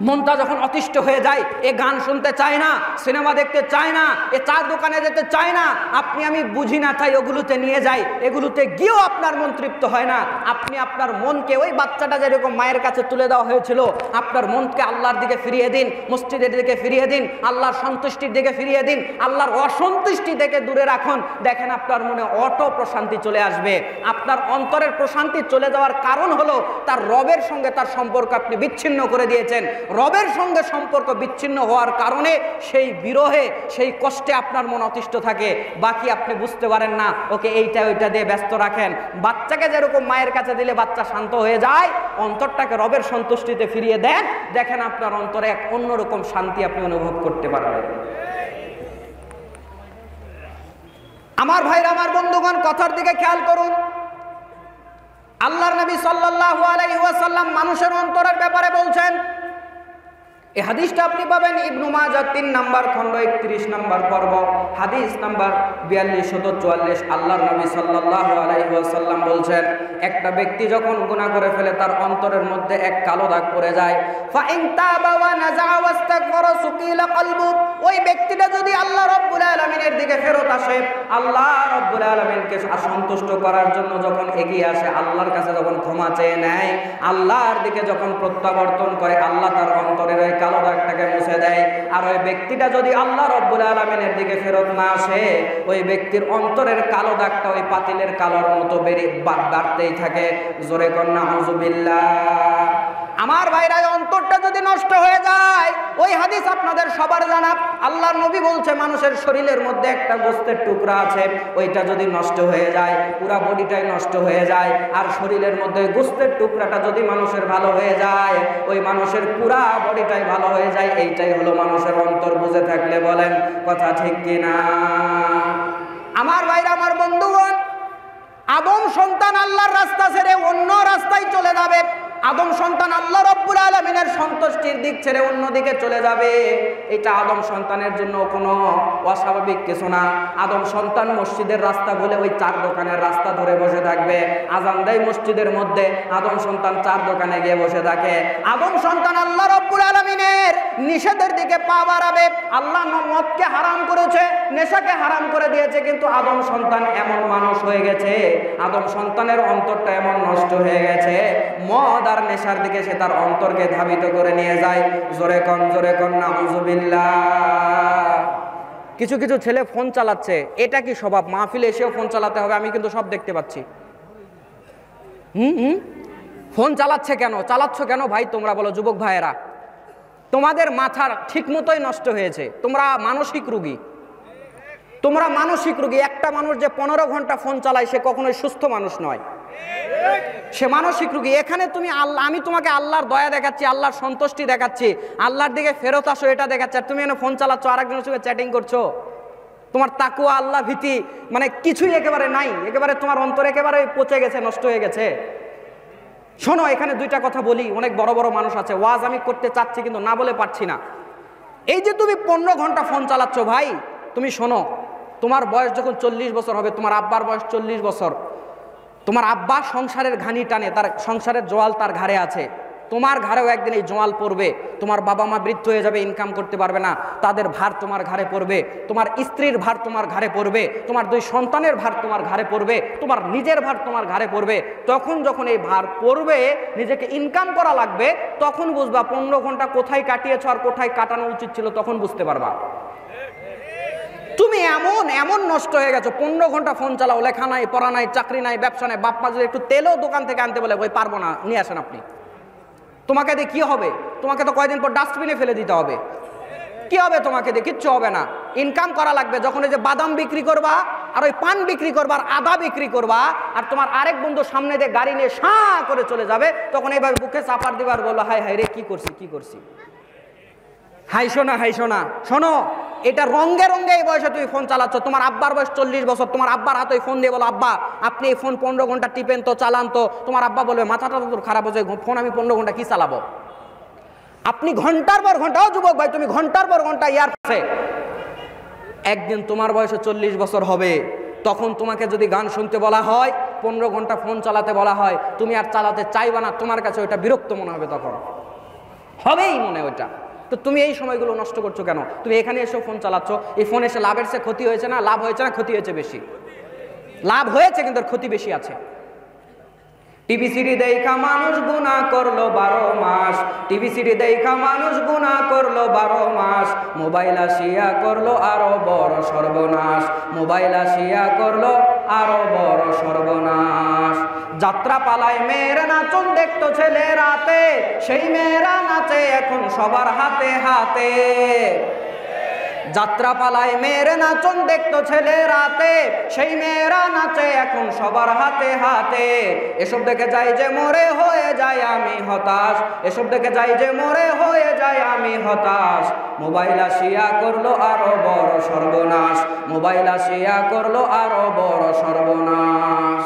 মনটা যখন অতিষ্ঠ হয়ে যায়, এ গান শুনতে চায় না, সিনেমা দেখতে চায় না, এ চার দোকানে যেতে চায় না, আপনি আমি বুঝি না তাই ওগুলোতে নিয়ে যাই, এগুলোতে গিয়েও আপনার মন তৃপ্ত হয় না। আপনি আপনার মনকে ওই বাচ্চাটা যেরকম মায়ের কাছে তুলে দেওয়া হয়েছিল, আপনার মনকে আল্লাহর দিকে ফিরিয়ে দিন, মসজিদের দিকে ফিরিয়ে দিন, আল্লাহর সন্তুষ্টির দিকে ফিরিয়ে দিন, আল্লাহর অসন্তুষ্টি থেকে দূরে রাখুন। দেখেন আপনার মনে অটো প্রশান্তি চলে আসবে। আপনার অন্তরের প্রশান্তি চলে যাওয়ার কারণ হলো তার রবের সঙ্গে তার সম্পর্ক আপনি বিচ্ছিন্ন করে দিয়েছেন। রবের সঙ্গে সম্পর্ক বিচ্ছিন্ন হওয়ার কারণে সেই বিরহে, সেই কষ্টে আপনার মন অতিষ্ঠ থাকে, বাকি আপনি বুঝতে পারেন না। ওকে এইটা ওইটা দিয়ে ব্যস্ত রাখেন। বাচ্চাকে যেরকম মায়ের কাছে দিলে বাচ্চা শান্ত হয়ে যায়, অন্তরটাকে রবের সন্তুষ্টিতে ফিরিয়ে দেন, দেখেন আপনার অন্তরে এক অন্যরকম শান্তি আপনি অনুভব করতে পারবেন। আমার ভাইরা, আমার বন্ধুগণ, কথার দিকে খেয়াল করুন। আল্লাহর নবী সাল্লাল্লাহু আলাইহি ওয়াসাল্লাম মানুষের অন্তরের ব্যাপারে বলছেন। এই হাদিসটা আপনি পাবেন ইবনু মাজাহ 3 নম্বর খণ্ড 31 নম্বর পর্ব, হাদিস নাম্বার 4244। আল্লাহর নবী সাল্লাল্লাহু আলাইহি ওয়াসাল্লাম বলছেন, একটা ব্যক্তি যখন গুনাহ করে ফেলে, তার অন্তরের মধ্যে এক কালো দাগ পড়ে যায়। ফা ইন তাবা ওয়া নাযাআ ওয়াস্তাগফারা সুকিলা কলবু, ওই ব্যক্তিটা যদি আল্লাহ রাব্বুল আলামিনের দিকে ফেরত আসে, আল্লাহ রাব্বুল আলামিনকে সন্তুষ্ট করার জন্য যখন এগিয়ে আসে, আল্লাহর কাছে যখন ক্ষমা চেয়ে নেয়, আল্লাহর দিকে যখন প্রত্যাবর্তন করে, আল্লাহ তার অন্তরের ওই কালো দাগটাকে মুছে দেয়। আর ওই ব্যক্তিটা যদি আল্লাহ রাব্বুল আলামিনের দিকে ফেরত না আসে, ওই ব্যক্তির অন্তরের কালো দাগটা ওই পাতিলের কালোর মতো বাড়তেই থাকে। জোরে কন্না আউযুবিল্লাহ। আমার ভাইরা, অন্তরটা যদি নষ্ট হয়ে যায়, ওই হাদিস আপনাদের সবার জানা। আল্লাহর নবী বলছে, মানুষের শরীরের মধ্যে একটা গোশতের টুকরা আছে, ওইটা যদি নষ্ট হয়ে যায়, পুরা বডিটাই নষ্ট হয়ে যায়। আর শরীরের মধ্যে গোশতের টুকরাটা যদি মানুষের ভালো হয়ে যায়, ওই মানুষের পুরা বডিটাই ভালো হয়ে যায়। এইটাই হলো মানুষের অন্তর। বুঝে থাকলে বলেন কথা ঠিক কিনা? আমার ভাইরা, আমার বন্ধুগণ, আদম সন্তান আল্লাহর রাস্তা ছেড়ে অন্য রাস্তায় চলে যাবে। আদম সন্তান আল্লাহ রাব্বুল আলামিনের সন্তুষ্টির দিক ছেড়ে অন্যদিকে চলে যাবে। এটা আদম সন্তানের জন্য কোনো অস্বাভাবিক কিছু না। আদম সন্তান মসজিদের রাস্তা বলে ওই চার দোকানের রাস্তা ধরে বসে থাকবে। আজান দেয় মসজিদের মধ্যে, আদম সন্তান চার দোকানে গিয়ে বসে থাকে। আদম সন্তান আল্লাহ রাব্বুল আলামিনের নিষেধের দিকে পা বাড়াবে। আল্লাহ মদকে হারাম করেছে, নেশাকে হারাম করে দিয়েছে, কিন্তু আদম সন্তান এমন মানুষ হয়ে গেছে, আদম সন্তানের অন্তরটা এমন নষ্ট হয়ে গেছে, মদ আর নেশার দিকে সে তার অন্তরকে ধাবিত করে নিয়ে যায়। জোরে কন নাউযুবিল্লাহ। কিছু কিছু ছেলে ফোন চালাচ্ছে, এটা কি স্বভাব? মাহফিলে এসেও ফোন চালাতে হবে? আমি কিন্তু সব দেখতে পাচ্ছি। ফোন চালাচ্ছে কেন, চালাচ্ছ কেন ভাই তোমরা বলো যুবক ভাইয়েরা? তোমাদের মাথার ঠিক মতোই নষ্ট হয়েছে, তোমরা মানসিক রোগী, তোমরা মানসিক রোগী। একটা মানুষ যে 15 ঘন্টা ফোন চালায় সে কখনোই সুস্থ মানুষ নয়, সে মানসিক রোগী। এখানে তুমি আমি তোমাকে আল্লাহর দয়া দেখাচ্ছি, আল্লাহর সন্তুষ্টি দেখাচ্ছি, আল্লাহর দিকে ফেরত আসো এটা দেখাচ্ছি, আর তুমি এখানে ফোন চালাচ্ছ, আরেকজনের সঙ্গে চ্যাটিং করছো। তোমার তাকওয়া আল্লাহ ভীতি মানে কিছুই একেবারে নাই, একেবারে তোমার অন্তর একেবারে পচে গেছে, নষ্ট হয়ে গেছে। শোনো, এখানে দুইটা কথা বলি, অনেক বড় বড় মানুষ আছে, ওয়াজ আমি করতে চাচ্ছি কিন্তু না বলে পারছি না। এই যে তুমি 15 ঘন্টা ফোন চালাচ্ছ ভাই, তুমি শোনো, তোমার বয়স যখন 40 বছর হবে, তোমার আব্বার বয়স 40 বছর, তোমার আব্বা সংসারের ঘানি টানে, তার সংসারের জোয়াল তার ঘাড়ে আছে, তোমার ঘাড়েও একদিন এই জোয়াল পড়বে। তোমার বাবা মা বৃদ্ধ হয়ে যাবে, ইনকাম করতে পারবে না, তাদের ভার তোমার ঘাড়ে পড়বে, তোমার স্ত্রীর ভার তোমার ঘাড়ে পড়বে, তোমার 2 সন্তানের ভার তোমার ঘাড়ে পড়বে, তোমার নিজের ভার তোমার ঘাড়ে পড়বে। তখন যখন এই ভার পড়বে, নিজেকে ইনকাম করা লাগবে, তখন বুঝবা 15 ঘন্টা কোথায় কাটিয়েছ আর কোথায় কাটানো উচিত ছিল, তখন বুঝতে পারবা। তুমি এমন এমন নষ্ট হয়ে গেছো, 15 ঘন্টা ফোন চালাও, লেখা নাই, পড়া নাই, চাকরি নাই, ব্যবসা নাই, বাপ মা যদি একটু তেলও দোকান থেকে আনতে বলে, ওই পারবো না, নিয়ে আসেন আপনি। তোমাকে দিয়ে কি হবে? তোমাকে তো কয়দিন পর ডাস্টবিনে ফেলে দিতে হবে। কি হবে তোমাকে দিয়ে? কিচ্ছু হবে না। ইনকাম করা লাগবে। যখন এই যে বাদাম বিক্রি করবা আর ওই পান বিক্রি করবা আর আদা বিক্রি করবা, আর তোমার আরেক বন্ধু সামনে দিয়ে গাড়ি নিয়ে সাঁ করে চলে যাবে, তখন এইভাবে বুকে চাপার দিবার, বললো হাই হাই রে, কি করছি কি করছি। হাই শোনা, হাই শোনা, শোনো, এটা রঙ্গে রঙ্গে এই বয়সে তুমি ফোন চালাচ্ছ। তোমার আব্বার বয়স 40 বছর, তোমার আব্বার হাতে ফোন দিয়ে বলো, আব্বা আপনি এই ফোন 15 ঘন্টা টিপেন তো, চালান তো। তোমার আব্বা বলবে, মাথাটা তো তোর খারাপ হয়েছে, ফোন আমি 15 ঘন্টা কি চালাবো? আপনি ঘন্টার পর ঘন্টা, যুবক ভাই তুমি ঘন্টার পর ঘন্টা ইয়ারফোনে। একদিন তোমার বয়সে 40 বছর হবে, তখন তোমাকে যদি গান শুনতে বলা হয়, 15 ঘন্টা ফোন চালাতে বলা হয়, তুমি আর চালাতে চাইবা না, তোমার কাছে ওইটা বিরক্ত মনে হবে, তখন হবেই মনে ওইটা। তো তুমি এই সময়গুলো নষ্ট করছো কেন? তুমি এখানে এসে ফোন চালাচ্ছ, এই ফোন এসে লাভের চেয়ে ক্ষতি হয়েছে না? লাভ হয়েছে না ক্ষতি হয়েছে বেশি? লাভ হয়েছে কিন্তু ক্ষতি বেশি আছে। টিভি সিডি দেখা মানুষ গুনাহ করলো 12 মাস, টিভি সিডি দেখা মানুষ গুনাহ করলো 12 মাস, মোবাইল আসিয়া করলো আরো বড় সর্বনাশ, মোবাইল আসিয়া করলো আরো বড় সর্বনাশ। যাত্রা পালায় মেয়েরা নাচন দেখতো ছেলে রাতে, সেই মেয়েরা নাচে এখন সবার হাতে হাতে। যাত্রা পালায় মেয়েরা নাচন দেখতো ছেলে রাতে, সেই মেয়েরা নাচে এখন সবার হাতে হাতে। এসব দেখে যাই যে মরে হয়ে যায় আমি হতাশ, এসব দেখে যাই যে মরে হয়ে যায় আমি হতাশ। মোবাইল আসিয়া করলো আরো বড় সর্বনাশ, মোবাইল আসিয়া করলো আরো বড় সর্বনাশ।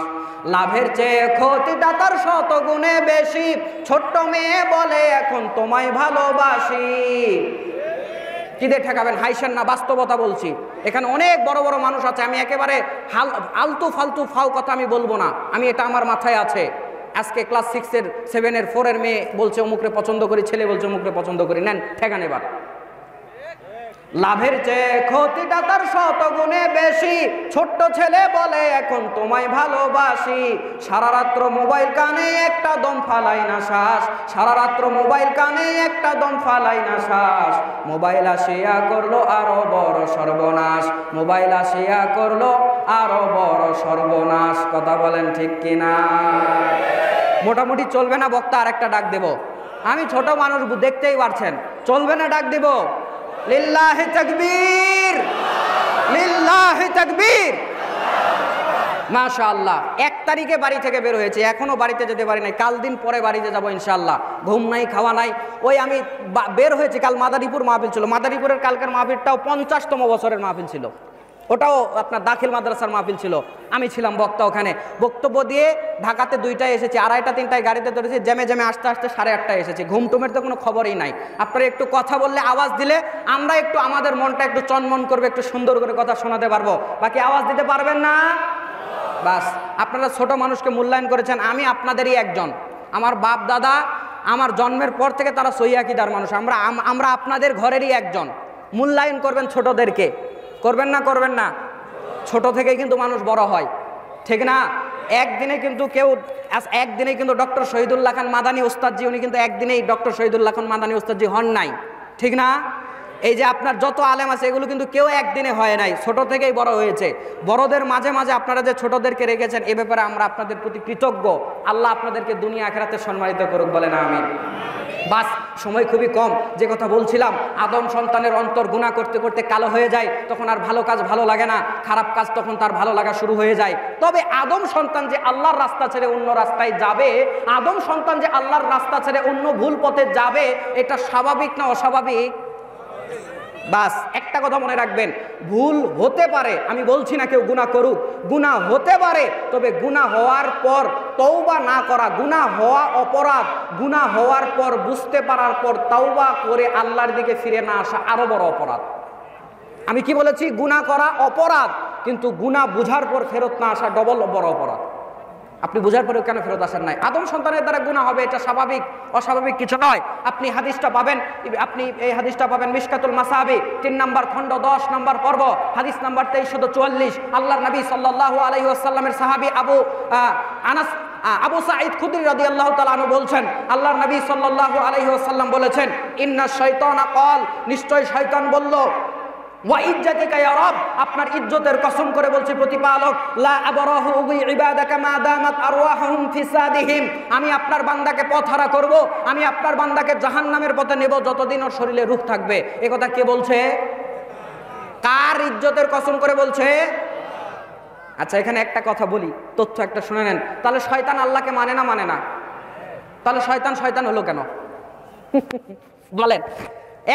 লাভের চেয়ে ক্ষতিটা তার 100 গুণে বেশি, ছোট্ট মেয়ে বলে এখন তোমায় ভালোবাসি। কি দিয়ে ঠেকাবেন? হাইসেন না, বাস্তবতা বলছি। এখানে অনেক বড় বড় মানুষ আছে, আমি একেবারে আলতু ফালতু ফাও কথা আমি বলবো না, আমি এটা আমার মাথায় আছে। আজকে ক্লাস 6 এর 7 এর 4 এর মেয়ে বলছে অমুকরে পছন্দ করি, ছেলে বলছে অমুকরে পছন্দ করি, নেন ঠেকান এবার। লাভের চেয়ে ক্ষতিটা তার 100 গুণে বেশি, ছোট্ট ছেলে বলে এখন তোমায় ভালোবাসি। সারা রাত্র মোবাইল কানে একটা দম ফালাই না শ্বাস, সারা রাত্র মোবাইল কানে একটা দম ফালাই না শ্বাস। মোবাইল আসিয়া করলো আরো বড় সর্বনাশ, মোবাইল আসিয়া করলো আরো বড় সর্বনাশ। কথা বলেন ঠিক কিনা? মোটামুটি চলবে না বক্তা? আরেকটা ডাক দেব। আমি ছোট মানুষ, দেখতেই পারছেন, চলবে না? ডাক দেব। লিল্লাহি তাকবীর, লিল্লাহি তাকবীর। মাশাআল্লাহ। 1 তারিখে বাড়ি থেকে বের হয়েছে, এখনো বাড়িতে যেতে পারি নাই, কাল দিন পরে বাড়িতে যাব ইনশাআল্লাহ। ঘুম নাই, খাওয়া নাই। ওই আমি বের হয়েছি, কাল মাদারীপুর মাহফিল ছিল, মাদারীপুরের কালকের মাহফিলটাও 50তম বছরের মাহফিল ছিল, ওটাও আপনার দাখিল মাদ্রাসার মাহফিল ছিল, আমি ছিলাম বক্তা। ওখানে বক্তব্য দিয়ে ঢাকাতে 2টায় এসেছি, 2:30 3টায় গাড়িতে ধরেছি, জ্যামে জ্যামে আসতে আসতে 8:30টায় এসেছি। ঘুমটুমের তো কোনো খবরই নাই। আপনারা একটু কথা বললে, আওয়াজ দিলে আমরা একটু আমাদের মনটা একটু চনমন করবে, একটু সুন্দর করে কথা শোনাতে পারবো। বাকি আওয়াজ দিতে পারবেন না, বাস। আপনারা ছোট মানুষকে মূল্যায়ন করেছেন, আমি আপনাদেরই একজন। আমার বাপ দাদা আমার জন্মের পর থেকে তারা সহিহ আকীদার মানুষ, আমরা আপনাদের ঘরেরই একজন। মূল্যায়ন করবেন ছোটদেরকে, করবেন না? করবেন না? ছোট থেকেই কিন্তু মানুষ বড় হয়, ঠিক না? একদিনেই কিন্তু ডক্টর শহীদুল্লাহ খান মাদানী ওস্তাদজি, উনি কিন্তু একদিনেই ডক্টর শহীদুল্লাহ খান মাদানী ওস্তাদজি হন নাই, ঠিক না? এই যে আপনার যত আলেম আছে এগুলো কিন্তু কেউ একদিনে হয় নাই, ছোট থেকেই বড় হয়েছে। বড়দের মাঝে মাঝে আপনারা যে ছোটদেরকে রেখেছেন, এ ব্যাপারে আমরা আপনাদের প্রতি কৃতজ্ঞ। আল্লাহ আপনাদেরকে দুনিয়া আখিরাতে সম্মানিত করুক, বলেন আমিন। বাস, সময় খুবই কম। যে কথা বলছিলাম, আদম সন্তানের অন্তর গুনাহ করতে করতে কালো হয়ে যায়, তখন আর ভালো কাজ ভালো লাগে না, খারাপ কাজ তখন তার ভালো লাগা শুরু হয়ে যায়। তবে আদম সন্তান যে আল্লাহর রাস্তা ছেড়ে অন্য রাস্তায় যাবে, আদম সন্তান যে আল্লাহর রাস্তা ছেড়ে অন্য ভুল পথে যাবে, এটা স্বাভাবিক না অস্বাভাবিক? বাস একটা কথা মনে রাখবেন, ভুল হতে পারে, আমি বলছি না কেউ গুনাহ করুক, গুনাহ হতে পারে, তবে গুনাহ হওয়ার পর তওবা না করা, গুনাহ হওয়া অপরাধ, গুনাহ হওয়ার পর বুঝতে পারার পর তওবা করে আল্লাহর দিকে ফিরে না আসা আরো বড় অপরাধ। আমি কি বলেছি? গুনাহ করা অপরাধ, কিন্তু গুনাহ বুঝার পর ফেরত না আসা ডবল বড় অপরাধ। আপনি বুঝার পরেও কেন ফেরত আসেন নাই? আদম সন্তানের দ্বারা গুনাহ হবে, এটা স্বাভাবিক, অস্বাভাবিক কিছু নয়। আপনি হাদিসটা পাবেন, এই হাদিসটা পাবেন মিশকাতুল মাসাবি 3 নম্বর খণ্ড 10 নম্বর পর্ব, হাদিস নাম্বার 2344। আল্লাহর নবী সাল্লাল্লাহু আলাইহি ওয়াসাল্লামের সাহাবী আবু সাঈদ খুদরি রাদিয়াল্লাহু তাআলা আনহু বলছেন, আল্লাহর নবী সাল্লাল্লাহু আলাইহি ওয়াসাল্লাম বলেছেন, ইন্নাশ শাইতানা ক্বাল, নিশ্চয় শয়তান বলল, ওয়া ইজ্জাতিকা ইয়া রব, আপনার ইজ্জতের কসম করে বলছি প্রতিপালক, লা আবরাহু ইবাদাকা মা দামাত আরওয়াহুম ফি সাদিহিম, আমি আপনার বান্দাকে পথহারা করব, আমি আপনার বান্দাকে জাহান্নামের পথে নেব যতদিন ওর শরীরে রূহ থাকবে। এই কথা কে বলছে? কার ইজ্জতের কসম করে বলছে? আচ্ছা, এখানে একটা কথা বলি, তথ্য একটা শুনে নেন। তাহলে শয়তান আল্লাহকে মানে না? মানে না। তাহলে শয়তান হলো কেন? বলেন।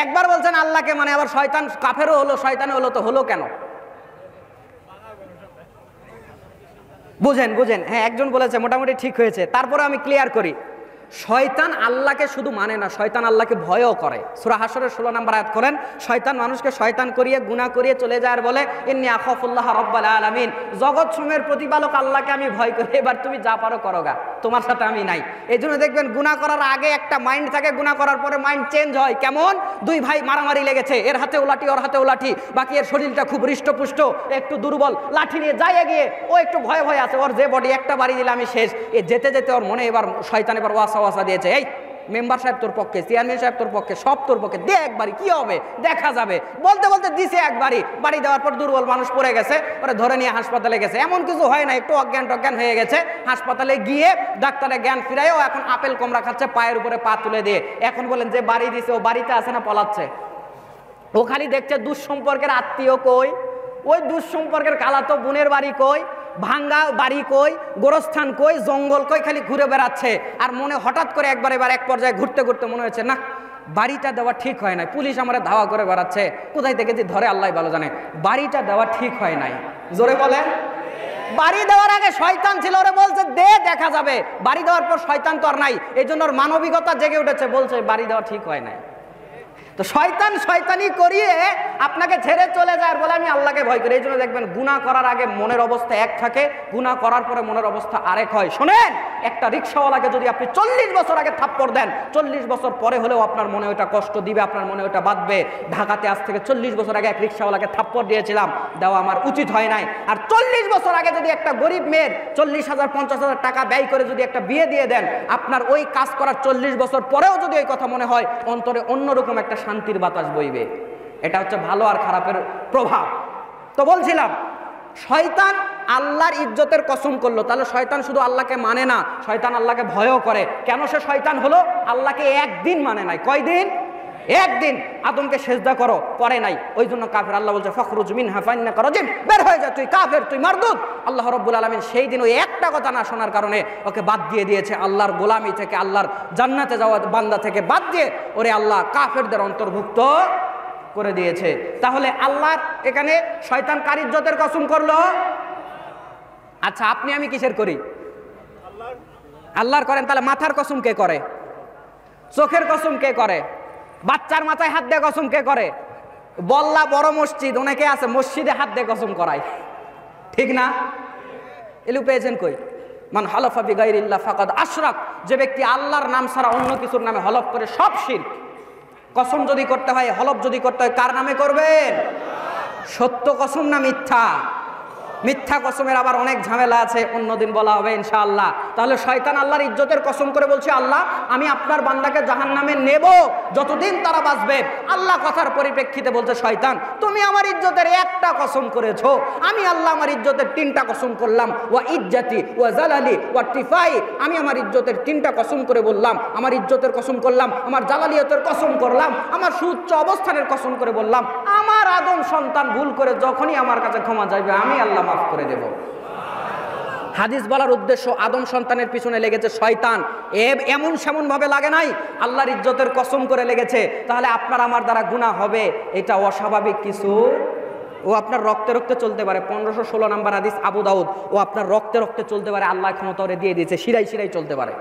একবার বলছেন আল্লাহকে মানে, আবার শয়তান কাফেরও হলো, শয়তানও হলো, তো হলো কেন? বুঝেন। হ্যাঁ, একজন বলেছে, মোটামুটি ঠিক হয়েছে। তারপরে আমি ক্লিয়ার করি, শয়তান আল্লাহকে শুধু মানে না, শয়তান আল্লাহকে ভয়ও করে। সূরা হাশরের 16 নম্বর আয়াত করেন, শয়তান মানুষকে শয়তান করিয়ে গুনাহ করিয়ে চলে যায় আর বলে, ইন্নী আখাফুল্লাহ রাব্বাল আলামিন, জগৎ সমূহের প্রতিপালক আল্লাহকে আমি ভয় করি, এবার তুমি যা পারো করো গা, তোমার সাথে আমি নাই। এই জন্য দেখবেন গুনাহ করার আগে একটা মাইন্ড থাকে, গুনাহ করার পরে মাইন্ড চেঞ্জ হয়। কেমন? দুই ভাই মারামারি লেগেছে, এর হাতেও লাঠি ওর হাতেও লাঠি, বাকি এর শরীরটা খুব হৃষ্টপুষ্ট, একটু দুর্বল, লাঠি নিয়ে যায় গিয়ে ও একটু ভয়ে ভয়ে আছে, ওর যে বডি একটা বাড়ি দিলে আমি শেষ। এ যেতে যেতে ওর মনে এবার শয়তান এবার ওয়াসা দিয়েছে, এই মেম্বার সাহেব তোর পক্ষে, চেয়ারম্যান সাহেব তোর পক্ষে, সব তোর পক্ষে, দে একবারই, কি হবে দেখা যাবে। বলতে বলতে দিছে একবারই, বাড়ি দেওয়ার পর দুর্বল মানুষ পড়ে গেছে, ওরা ধরে নিয়ে হাসপাতালে গেছে। এমন কিছু হয় না, একটু অজ্ঞান হয়ে গেছে, হাসপাতালে গিয়ে ডাক্তারের জ্ঞান ফিরায়ও এখন আপেল কমরা খাচ্ছে, পায়ের উপরে পা তুলে দিয়ে। এখন বলেন যে বাড়ি দিছে ও বাড়িতে আছে না পলাচ্ছে? ও খালি দেখছে দুঃসম্পর্কের আত্মীয় কই, ওই দুঃসম্পর্কের কালাতো বোনের বাড়ি কই, ভাঙ্গা বাড়ি কই, গোরস্থান কই, জঙ্গল কই, খালি ঘুরে বেড়াচ্ছে। আর মনে হঠাৎ করে এবার এক পর্যায়ে ঘুরতে ঘুরতে মনে হয়েছে, না বাড়িটা দেওয়া ঠিক হয় নাই, পুলিশ আমার ধাওয়া করে বেড়াচ্ছে, কোথায় থেকে যে ধরে আল্লাহ ভালো জানে, বাড়িটা দেওয়া ঠিক হয় নাই। জোরে বলেন। বাড়ি দেওয়ার আগে শয়তান ছিল, ওরে বলছে দে দেখা যাবে, বাড়ি দেওয়ার পর শয়তান তো আর নাই, এই জন্য ওর মানবিকতা জেগে উঠেছে, বলছে বাড়ি দেওয়া ঠিক হয় নাই। তো শয়তানি করিয়ে আপনাকে ছেড়ে চলে যায় আর বলে আমি আল্লাহকে ভয় করি। এই জন্য দেখবেন গুনাহ করার আগে মনের অবস্থা এক থাকে, গুনাহ করার পরে মনের অবস্থা আরেক হয়। শোনেন, একটা রিক্সাওয়ালাকে যদি আপনি 40 বছর আগে থাপ্পড় দেন, 40 বছর পরে হলেও আপনার মনে ওটা কষ্ট দিবে, আপনার মনে ওটা বাঁধবে। ঢাকাতে আজ থেকে 40 বছর আগে এক রিক্সাওয়ালাকে থাপ্পড় দিয়েছিলাম, দেওয়া আমার উচিত হয় নাই। আর 40 বছর আগে যদি একটা গরিব মেয়ের 40,000 50,000 টাকা ব্যয় করে যদি একটা বিয়ে দিয়ে দেন, আপনার ওই কাজ করার 40 বছর পরেও যদি ওই কথা মনে হয়, অন্তরে অন্যরকম একটা শান্তির বাতাস বইবে। এটা হচ্ছে ভালো আর খারাপের প্রভাব। তো বলছিলাম, শয়তান আল্লাহর ইজ্জতের কসম করলো, তাহলে শয়তান শুধু আল্লাহকে মানে না, শয়তান আল্লাহকে ভয়ও করে। কেন সে শয়তান হলো? আল্লাহকে একদিন মানে নাই। কয়দিন? একদিন। আদমকে সেজদা করো, করে নাই, ওই জন্য কাফের। আল্লাহ বলছে ফখরুজ মিনহা ফাইন্নাকা রাজিম, বের হয়ে যা, তুই কাফের, তুই মারদুদ। আল্লাহ রাব্বুল আলামিন সেই দিন ওই একটা কথা না শোনার কারণে ওকে বাদ দিয়ে দিয়েছে আল্লাহর গোলামি থেকে, আল্লাহর জান্নাতে যাওয়া বান্দা থেকে বাদ দিয়ে ওরে আল্লাহ কাফেরদের অন্তর্ভুক্ত করে দিয়েছে। তাহলে আল্লাহর এখানে শয়তান কার ইজ্জতের কসম করলো? আচ্ছা, আপনি আমি কিসের করি? আল্লাহর করেন। তাহলে মাথার কসম কে করে? চোখের কসম কে করে? বাচ্চার মাথায় হাত দিয়ে কসম কে করে? বল্লা বড় মসজিদ অনেকে আছে, মসজিদে হাত দিয়ে কসম করায়, ঠিক না? এলু পেয়েছেন কই? মান হালাফা বিগাইরিল্লাহ ফাকাদ আশরাক, যে ব্যক্তি আল্লাহর নাম ছাড়া অন্য কিছুর নামে হলফ করে, সব শিরক। কসম যদি করতে হয়, হলফ যদি করতে হয়, কার নামে করবেন? সত্য কসম না মিথ্যা? মিথ্যা কসমের আবার অনেক ঝামেলা আছে, অন্যদিন বলা হবে ইনশাআল্লাহ। তাহলে শয়তান আল্লাহর ইজ্জতের কসম করে বলছে, আল্লাহ আমি আপনার বান্দাকে জাহান্নামে নেব যতদিন তারা বাঁচবে। আল্লাহ কথার পরিপ্রেক্ষিতে বলছে, শয়তান তুমি আমার ইজ্জতের একটা কসম করেছো, আমি আল্লাহ আমার ইজ্জতের 3টা কসম করলাম। ওয়া ইজ্জতি ওয়া জালালি ওয়া টিফাই, আমি আমার ইজ্জতের 3টা কসম করে বললাম, আমার ইজ্জতের কসম করলাম, আমার জালালিয়তের কসম করলাম, আমার সুউচ্চ অবস্থানের কসম করে বললাম, আমার আদম সন্তান ভুল করে যখনই আমার কাছে ক্ষমা চাইবে আমি আল্লাহ মাফ করে দেব। হাদিস বলার উদ্দেশ্য, আদম সন্তানের পিছনে লেগেছে শয়তান, এমন সেমন ভাবে লাগে নাই, আল্লাহর ইজ্জতের কসম করে লেগেছে। তাহলে আপনার আমার দ্বারা গুনাহ হবে, এটা অস্বাভাবিক কিছু। ও আপনার রক্তে রক্তে চলতে পারে, 1516 নম্বর হাদিস আবু দাউদ, ও আপনার রক্তে রক্তে চলতে পারে, আল্লাহ ক্ষমতা ওরে দিয়ে দিয়েছে, শিরাই শিরাই চলতে পারে।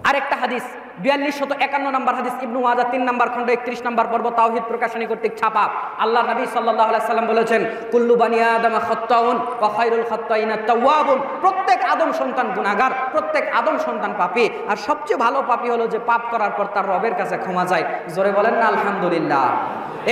আরেকটা হাদিস 4251 নম্বর হাদিস, ইবনু মাজাহ 3 নম্বর খণ্ড 31 নম্বর পর্ব, তাওহীদ প্রকাশনী কর্তৃক ছাপা। আল্লাহ নবী সাল্লাল্লাহু আলাইহি সাল্লাম বলেছেন, কুল্লু বানি আদম খাত্তাউন ওয়া খায়রুল খাত্তাইনা তাওয়াবুন, প্রত্যেক আদম সন্তান গুনাহগার, প্রত্যেক আদম সন্তান পাপী, আর সবচেয়ে ভালো পাপী হলো যে পাপ করার পর তার রবের কাছে ক্ষমা চায়। জোরে বলেন না আলহামদুলিল্লাহ।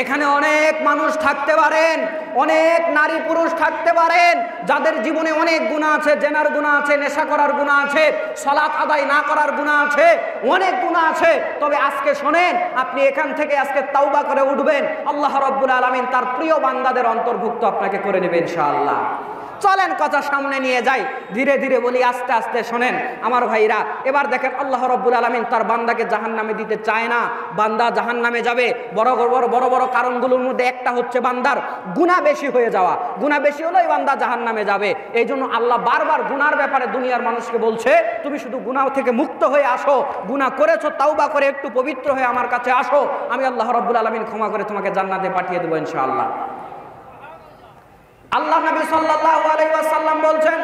এখানে অনেক মানুষ থাকতে পারেন, অনেক নারী পুরুষ থাকতে পারেন যাদের জীবনে অনেক গুনাহ আছে, জেনার গুনাহ আছে, নেশা করার গুনাহ আছে, সালাত আদায় না করার গুনাহ আছে, অনেক গুনাহ আছে। তবে আজকে শোনেন, আপনি এখান থেকে আজকে তাওবা করে উঠবেন, আল্লাহ রাব্বুল আলামিন তার প্রিয় বান্দাদের অন্তর্ভুক্ত আপনাকে করে নেবেন ইনশাআল্লাহ। চলেন কথা সামনে নিয়ে যাই, ধীরে ধীরে বলি, আস্তে আস্তে শোনেন আমার ভাইরা। এবার দেখেন, আল্লাহ রাব্বুল আলামিন তার বান্দাকে জাহান্নামে দিতে চায় না, বান্দা জাহান্নামে যাবে। বড় বড় কারণগুলোর মধ্যে একটা হচ্ছে বান্দার গুনাহ বেশি হয়ে যাওয়া, গুনাহ বেশি হলেই বান্দা জাহান্নামে যাবে। এই জন্য আল্লাহ বারবার গুনার ব্যাপারে দুনিয়ার মানুষকে বলছে, তুমি শুধু গুনাহ থেকে মুক্ত হয়ে আসো, গুনাহ করেছো তাওবা করে একটু পবিত্র হয়ে আমার কাছে আসো, আমি আল্লাহ রাব্বুল আলামিন ক্ষমা করে তোমাকে জান্নাতে পাঠিয়ে দেবো ইনশাআল্লাহ। আল্লাহ নবী সাল্লাল্লাহু আলাইহি ওয়াসাল্লাম বলছেন,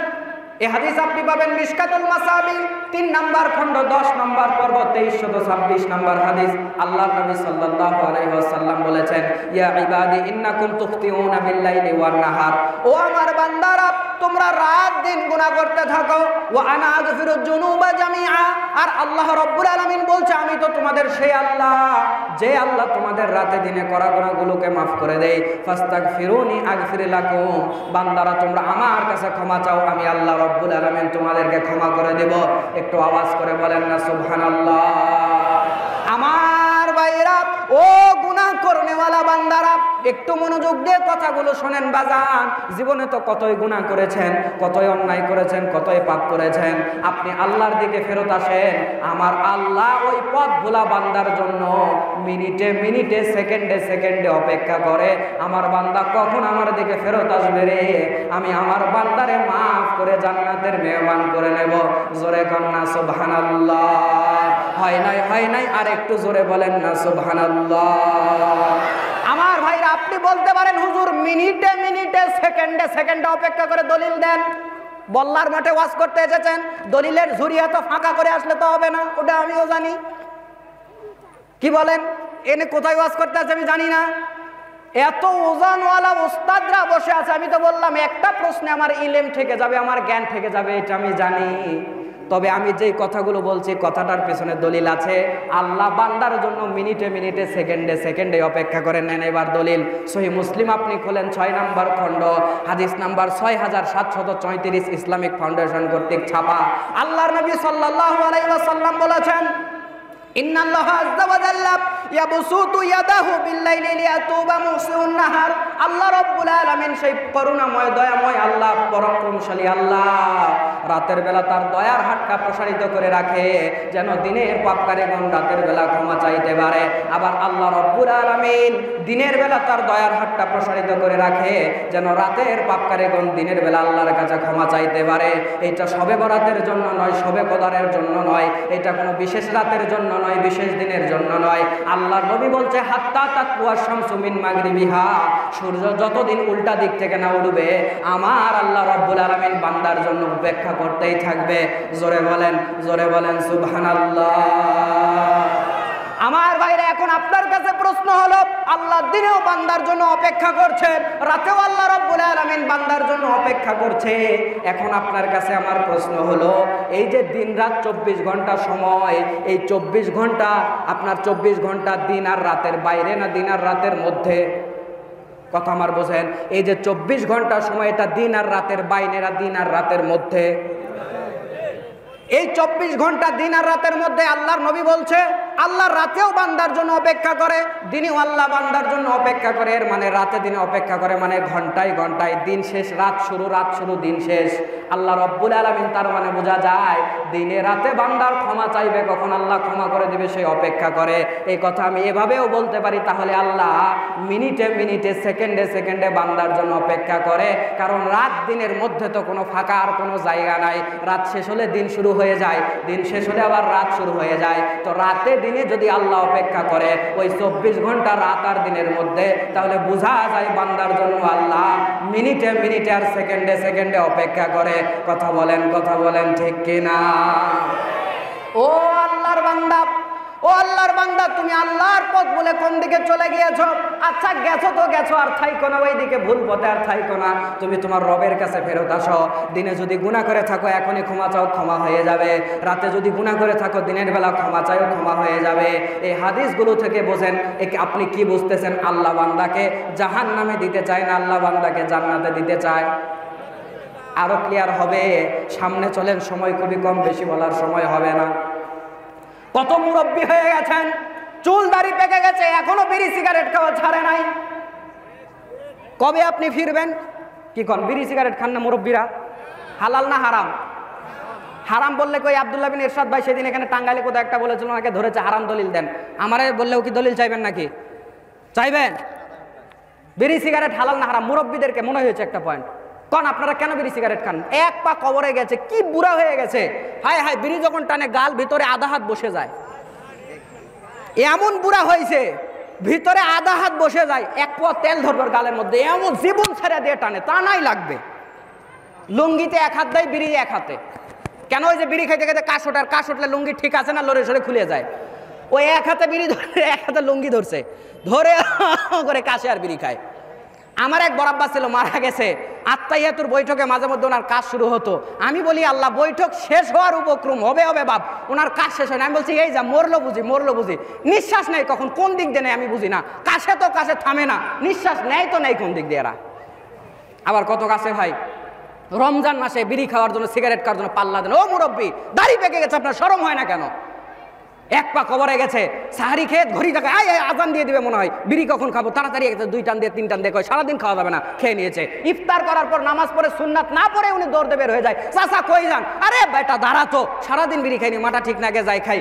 এই হাদিস আপনি পাবেন মিশকাতুল মাসাবি 3 নম্বর খণ্ড 10 নম্বর পর্ব 2326 নম্বর হাদিস। আল্লাহ নবী সাল্লাল্লাহু আলাইহি ওয়াসাল্লাম বলেছেন, ইয়া ইবাদি ইন্নাকুম তুখতিউনা বিল-লাইলি ওয়ান-নাহার, ও আমার বান্দারা তোমরা রাত দিন গুনাহ করতে থাকো, ওয়া আনা আগফিরুজ জুনুবা জামিআ, আর আল্লাহ রাব্বুল আলামিন বলছে, আমি তো তোমাদের সেই আল্লাহ যে আল্লাহ তোমাদের রাতে দিনে করা গুনাহগুলোকে মাফ করে দেয়। ফাস্তাগফিরুনি আগফির লাকুম, বান্দারা তোমরা আমার কাছে ক্ষমা চাও, আমি আল্লাহ রাব্বুল আলামিন তোমাদেরকে ক্ষমা করে দেব। একটু আওয়াজ করে বলেন না সুবহানাল্লাহ। আমার ভাইরা, ও গুনাহ করনেওয়ালা বান্দারা, একটু মনোযোগ দিয়ে কথাগুলো শোনেন বাজান। জীবনে তো কতই গুনাহ করেছেন, কতই অন্যায় করেছেন, কতই পাপ করেছেন, আপনি আল্লাহর দিকে ফেরত আসেন। আমার আল্লাহ ওই পথ ভোলা বান্দার জন্য মিনিটে মিনিটে, সেকেন্ডে সেকেন্ডে অপেক্ষা করে, আমার বান্দা কখন আমার দিকে ফেরত আসবে রে, আমি আমার বান্দারে মাফ করে জান্নাতের মেহমান করে নেব। জোরে কন্না সুবহানাল্লাহ। হয় নাই, আর একটু জোরে বলেন না সুবহানাল্লাহ। আমার ভাইরা, আপনি বলতে পারেন, হুজুর মিনিটে মিনিটে, সেকেন্ডে সেকেন্ডে অপেক্ষা করে দলিল দেন। বল্লার মাঠে ওয়াজ করতে এসেছেন, দলিলের ঝুড়ি এত ফাঁকা করে আসলে তো হবে না, ওটা আমিও জানি। কি বলেন, এনে কোথায় ওয়াজ করতে আছে আমি জানি না, এত ওজনওয়ালা ওস্তাদরা বসে আছে। আমি তো বললাম একটা প্রশ্নে আমার ইলম থেকে যাবে, আমার জ্ঞান থেকে যাবে, এটা আমি জানি। তবে আমি যেই কথাগুলো বলছি, কথাটার পেছনে দলিল আছে। আল্লাহ বান্দার জন্য মিনিটে মিনিটে, সেকেন্ডে সেকেন্ডে অপেক্ষা করে নেন। এবার দলিল সহিহ মুসলিম আপনি খোলেন 6 নম্বর খণ্ড, হাদিস নাম্বার 6734, ইসলামিক ফাউন্ডেশন কর্তৃক ছাপা। আল্লাহর নবী সাল্লাল্লাহু আলাইহি ওয়াসাল্লাম বলেছেন, ইন্নাল্লাহা আযজা ওয়া জাল্লা ইয়াবসুতু ইয়াদাহু বিল-লাইলি লিয়াতুবা মুসিউন নাহার। আল্লাহ রাব্বুল আলামিন সেই করুণাময়, দয়াময় আল্লাহ, পরাক্রমশালী আল্লাহ, রাতের বেলা তার দয়ার হাতটা প্রসারিত করে রাখে, যেন দিনের পাপকারীগণ রাতের বেলা ক্ষমা চাইতে পারে। আবার আল্লাহ রাব্বুল আলামিন দিনের বেলা তার দয়ার হাতটা প্রসারিত করে রাখে, যেন রাতের পাপকারীগণ দিনের বেলা আল্লাহর কাছে ক্ষমা চাইতে পারে। এটা শবে বরাতের জন্য নয়, শবে কদরের জন্য নয়, এটা কোনো বিশেষ রাতের জন্য নয়, বিশেষ দিনের জন্য নয়। আল্লাহর নবী বলছে, হাত্তা তাকওয়া শামসু মিন মাগরিবিহা, সূর্য যতদিন উল্টা দিক থেকে না উঠবে, আমার আল্লাহ রাব্বুল আলামিন বান্দার জন্য অপেক্ষা করতেই থাকবে। জোরে বলেন সুবহানাল্লাহ। আমার ভাইরা, এখন আপনার কাছে প্রশ্ন হলো, আল্লাহ দিনেও বান্দার জন্য অপেক্ষা করছে, রাতেও আল্লাহ রাব্বুল আলামিন বান্দার জন্য অপেক্ষা করছে। এখন আপনার কাছে আমার প্রশ্ন হলো, এই যে দিন রাত 24 ঘন্টা সময়, এই 24 ঘন্টা আপনার 24 ঘন্টা দিন আর রাতের বাইরে না দিন আর রাতের মধ্যে? কথা আমার বোঝেন? এই যে 24 ঘন্টা সময়, এটা দিন আর রাতের বাইনেরা, দিন আর রাতের মধ্যে। এই 24 ঘন্টা দিন আর রাতের মধ্যে আল্লাহর নবী বলছে আল্লাহ রাতেও বান্দার জন্য অপেক্ষা করে, দিনেও আল্লাহ বান্দার জন্য অপেক্ষা করে। এর মানে রাতে দিনে অপেক্ষা করে মানে ঘন্টায় ঘন্টায়, দিন শেষ রাত শুরু, রাত শুরু দিন শেষ। আল্লাহ রব্বুল আলামিন, তার মানে বোঝা যায় দিনে রাতে বান্দার ক্ষমা চাইবে, কখন আল্লাহ ক্ষমা করে দিবে সেই অপেক্ষা করে। এই কথা আমি এভাবেও বলতে পারি, তাহলে আল্লাহ মিনিটে মিনিটে, সেকেন্ডে সেকেন্ডে বান্দার জন্য অপেক্ষা করে। কারণ রাত দিনের মধ্যে তো কোনো ফাঁকা আর কোনো জায়গা নাই। রাত শেষ হলে দিন শুরু হয়ে যায়, দিন শেষ হলে আবার রাত শুরু হয়ে যায়। তো রাতে দিনে যদি আল্লাহ অপেক্ষা করে ওই 24 ঘন্টা রাত আর দিনের মধ্যে, তাহলে বোঝা যায় বান্দার জন্য আল্লাহ মিনিটে মিনিটে আর সেকেন্ডে সেকেন্ডে অপেক্ষা করে। কথা বলেন ঠিক কিনা? ও আল্লাহর বান্দা, ও আল্লাহর বান্দা, তুমি আল্লাহর পথ বলে কোন দিকে চলে গিয়েছো? আচ্ছা গেছো তো গেছো, আর থাইকো না ওই দিকে, ভুল পথে আর থাইকো না। তুমি তোমার রবের কাছে ফেরত আসো। দিনে যদি গুনাহ করে থাকো এখনই ক্ষমা চাও, ক্ষমা হয়ে যাবে। রাতে যদি গুনাহ করে থাকো দিনের বেলা ক্ষমা চাও, ক্ষমা হয়ে যাবে। এই হাদিসগুলো থেকে বোঝেন আপনি কি বুঝতেছেন? আল্লাহ বান্দাকে জাহান্নামে দিতে চায় না, আল্লাহ বান্দাকে জান্নাতে দিতে চায়। আরো ক্লিয়ার হবে, সামনে চলেন, সময় খুবই কম, বেশি বলার সময় হবে না। কত মুরব্বী হয়ে গেছেন, চুল দাড়ি পেকে গেছে, এখনো বিড়ি সিগারেট খাওয়া ছাড়ে নাই। কবে আপনি ফিরবেন? কি কোন, বিড়ি সিগারেট খান না মুরব্বীরা? হালাল না হারাম? হারাম বললে কই, আব্দুল্লাহ বিন ইরশাদ ভাই সেদিন এখানে টাঙ্গাইলে কোথাও একটা বলেছিল, ওনাকে ধরেছে, হারাম দলিল দেন। আমারে বললেও কি দলিল চাইবেন নাকি? চাইবেন? বিড়ি সিগারেট হালাল না হারাম? মুরব্বীদেরকে মনে হয়েছে একটা পয়েন্ট। কোন আপনারা কেন বিড়ি সিগারেট খান? এক পা কবরে গেছে, কি বুড়া হয়ে গেছে। হায় হায়, বিড়ি যখন টানে গাল ভিতরে আধা হাত বসে যায়, এমন বুড়া হয়েছে ভিতরে আধা হাত বসে যায়। এক পোয়া তেল ধরবার গালের মধ্যে, এমন জীবন ছেড়ে দিয়ে টানে, তা নাই লাগবে। লুঙ্গিতে এক হাত দেয়, বিড়ি এক হাতে। কেন? ওই যে বিড়ি খাইতে খাইতে কাশ ওঠে, আর কাশ উঠলে লুঙ্গি ঠিক আছে না, লড়ে সরে খুলে যায়। ওই এক হাতে বিড়ি ধরে, এক হাতে লুঙ্গি ধরছে, ধরে করে কাশে আর বিড়ি খায়। আমার এক বরাব্বা ছিল, মারা গেছে। আত্মাইয়াতুর বৈঠকে মাঝে মধ্যে ওনার কাজ শুরু হতো। আমি বলি আল্লাহ, বৈঠক শেষ হওয়ার উপক্রম হবে বাপ, ওনার কাজ শেষ হয় না। আমি বলছি এই যা, মরলো বুঝি। নিঃশ্বাস নেই কখন, কোন দিক দিয়ে নেই আমি বুঝি না। কাছে তো কাছে থামে না, নিঃশ্বাস নেয় তো নেই কোন দিক দিয়ে এরা। আবার কত কাছে ভাই, রমজান মাসে বিড়ি খাওয়ার জন্য, সিগারেট খাওয়ার জন্য পাল্লা দেন। ও মুরব্বী, দাড়ি পেকে গেছে, আপনার শরম হয় না কেন? এক পা কবরে গেছে, সাহারি খেয়ে ঘড়ি থাকে, আজান দিয়ে দিবে মনে হয়, বিড়ি কখন খাবো, তাড়াতাড়ি গেছে, 2 টান দিয়ে 3 টান দিয়ে কয় সারাদিন খাওয়া যাবে না, খেয়ে নিয়েছে। ইফতার করার পর নামাজ পড়ে সুন্নাত না পড়ে উনি দৌড়তে বের হয়ে যায়। চাচা কই যান? আরে বেটা দাঁড়া তো, সারাদিন বিড়ি খাইনি, মাথা ঠিক না গে, যাই খাই।